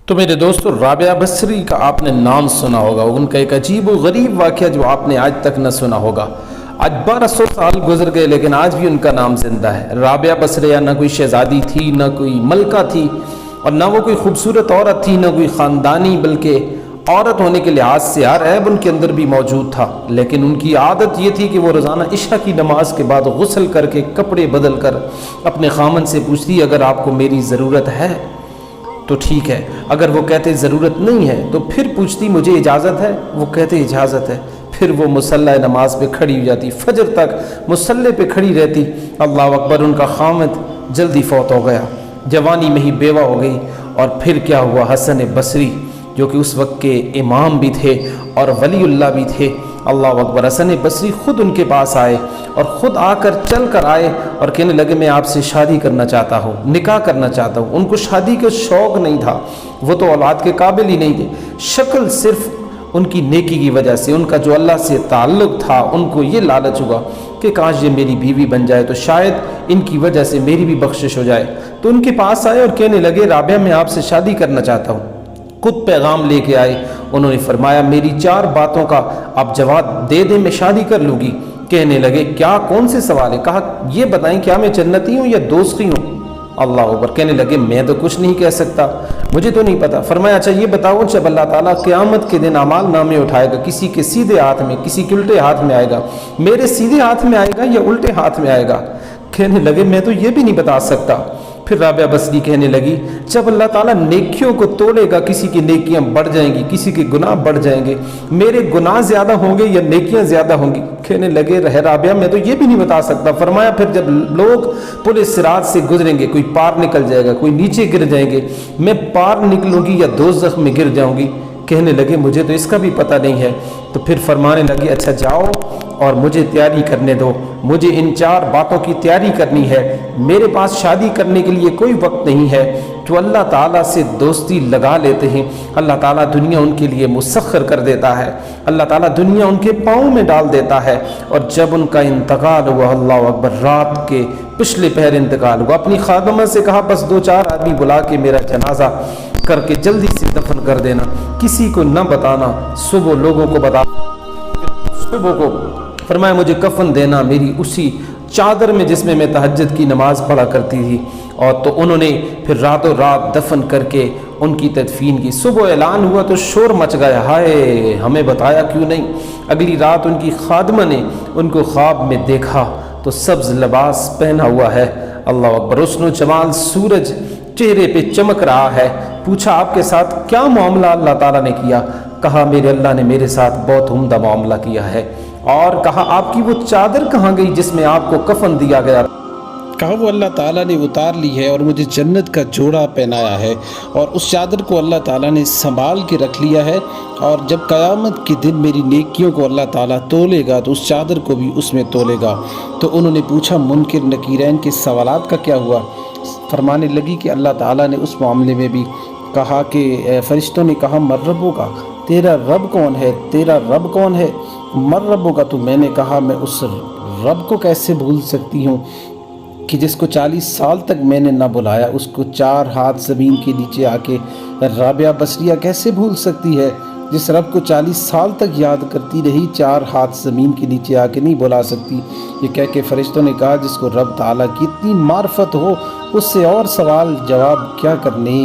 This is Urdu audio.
تو میرے دوستو، رابعہ بصری کا آپ نے نام سنا ہوگا، ان کا ایک عجیب و غریب واقعہ جو آپ نے آج تک نہ سنا ہوگا۔ آج 1200 سال گزر گئے لیکن آج بھی ان کا نام زندہ ہے۔ رابعہ بصریہ نہ کوئی شہزادی تھی، نہ کوئی ملکہ تھی، اور نہ وہ کوئی خوبصورت عورت تھی، نہ کوئی خاندانی، بلکہ عورت ہونے کے لحاظ سے ہر عیب ان کے اندر بھی موجود تھا۔ لیکن ان کی عادت یہ تھی کہ وہ روزانہ عشاء کی نماز کے بعد غسل کر کے کپڑے بدل کر اپنے خامن سے پوچھتی، اگر آپ کو میری ضرورت ہے تو ٹھیک ہے، اگر وہ کہتے ضرورت نہیں ہے تو پھر پوچھتی مجھے اجازت ہے، وہ کہتے اجازت ہے، پھر وہ مصلی نماز پہ کھڑی ہو جاتی، فجر تک مصلی پہ کھڑی رہتی۔ اللہ اکبر، ان کا خامد جلدی فوت ہو گیا، جوانی میں ہی بیوہ ہو گئی۔ اور پھر کیا ہوا، حسن بصری جو کہ اس وقت کے امام بھی تھے اور ولی اللہ بھی تھے، اللہ اکبر، حسن بصری خود ان کے پاس آئے اور خود آ کر چل کر آئے اور کہنے لگے میں آپ سے شادی کرنا چاہتا ہوں، نکاح کرنا چاہتا ہوں۔ ان کو شادی کا شوق نہیں تھا، وہ تو اولاد کے قابل ہی نہیں تھے، شکل صرف ان کی نیکی کی وجہ سے، ان کا جو اللہ سے تعلق تھا، ان کو یہ لالچ ہوا کہ کاش یہ میری بیوی بن جائے تو شاید ان کی وجہ سے میری بھی بخشش ہو جائے۔ تو ان کے پاس آئے اور کہنے لگے رابعہ میں آپ سے شادی کرنا چاہتا ہوں۔ خود پیغام لے کے آئے، انہوں نے فرمایا میری 4 باتوں کا آپ جواب دے دیں میں شادی کر لوں گی۔ کہنے لگے کیا، کون سے سوال ہے؟ کہا یہ بتائیں کیا میں جنتی ہوں یا دوزخی ہوں؟ اللہ اکبر، کہنے لگے میں تو کچھ نہیں کہہ سکتا، مجھے تو نہیں پتا۔ فرمایا اچھا یہ بتاؤ، جب اللہ تعالیٰ قیامت کے دن اعمال نامے اٹھائے گا، کسی کے سیدھے ہاتھ میں کسی کے الٹے ہاتھ میں آئے گا، میرے سیدھے ہاتھ میں آئے گا یا الٹے ہاتھ میں آئے گا؟ کہنے لگے میں تو یہ بھی نہیں بتا سکتا۔ پھر رابعہ بصری کہنے لگی جب اللہ تعالیٰ نیکیوں کو تولے گا، کسی کی نیکیاں بڑھ جائیں گی، کسی کے گناہ بڑھ جائیں گے، میرے گناہ زیادہ ہوں گے یا نیکیاں زیادہ ہوں گی؟ کہنے لگے رہے رابعہ میں تو یہ بھی نہیں بتا سکتا۔ فرمایا پھر جب لوگ پل صراط سے گزریں گے، کوئی پار نکل جائے گا، کوئی نیچے گر جائیں گے، میں پار نکلوں گی یا دوزخ میں گر جاؤں گی؟ کہنے لگے مجھے تو اس کا بھی پتہ نہیں ہے۔ تو پھر فرمانے لگے اچھا جاؤ اور مجھے تیاری کرنے دو، مجھے ان 4 باتوں کی تیاری کرنی ہے، میرے پاس شادی کرنے کے لیے کوئی وقت نہیں ہے۔ تو اللہ تعالیٰ سے دوستی لگا لیتے ہیں، اللہ تعالیٰ دنیا ان کے لیے مسخر کر دیتا ہے، اللہ تعالیٰ دنیا ان کے پاؤں میں ڈال دیتا ہے۔ اور جب ان کا انتقال ہوا، اللہ اکبر، رات کے پچھلے پہر انتقال ہوا، اپنی خادمہ سے کہا بس 2-4 آدمی بلا کے میرا جنازہ کر کے جلدی سے دفن کر دینا، کسی کو نہ بتانا، صبح لوگوں کو بتا، صبح کو فرمایا مجھے کفن دینا میری اسی چادر میں جس میں میں تہجد کی نماز پڑھا کرتی تھی۔ اور تو انہوں نے پھر راتوں رات دفن کر کے ان کی تدفین کی۔ صبح اعلان ہوا تو شور مچ گیا، ہائے ہمیں بتایا کیوں نہیں؟ اگلی رات ان کی خادمہ نے ان کو خواب میں دیکھا تو سبز لباس پہنا ہوا ہے، اللہ اکبر، حسن و جمال سورج چہرے پہ چمک رہا ہے۔ پوچھا آپ کے ساتھ کیا معاملہ اللہ تعالیٰ نے کیا؟ کہا میرے اللہ نے میرے ساتھ بہت عمدہ معاملہ کیا ہے۔ اور کہا آپ کی وہ چادر کہاں گئی جس میں آپ کو کفن دیا گیا؟ کہا وہ اللہ تعالیٰ نے اتار لی ہے اور مجھے جنت کا جوڑا پہنایا ہے، اور اس چادر کو اللہ تعالیٰ نے سنبھال کے رکھ لیا ہے، اور جب قیامت کے دن میری نیکیوں کو اللہ تعالیٰ تولے گا تو اس چادر کو بھی اس میں تولے گا۔ تو انہوں نے پوچھا منکر نکیرین کے سوالات کا کیا ہوا؟ فرمانے لگی کہ اللہ تعالیٰ نے اس معاملے میں بھی کہا کہ فرشتوں نے کہا مر رب ہوگا، تیرا رب کون ہے؟ تیرا رب کون ہے؟ مر رب ہوگا۔ تو میں نے کہا میں اس رب کو کیسے بھول سکتی ہوں کہ جس کو 40 سال تک میں نے نہ بلایا، اس کو 4 ہاتھ زمین کے نیچے آ کے رابعہ بصریہ کیسے بھول سکتی ہے؟ جس رب کو 40 سال تک یاد کرتی رہی، 4 ہاتھ زمین کے نیچے آ کے نہیں بلا سکتی؟ یہ کہہ کے فرشتوں نے کہا جس کو رب تعالیٰ کی اتنی معرفت ہو، اس سے اور سوال جواب کیا کرنے؟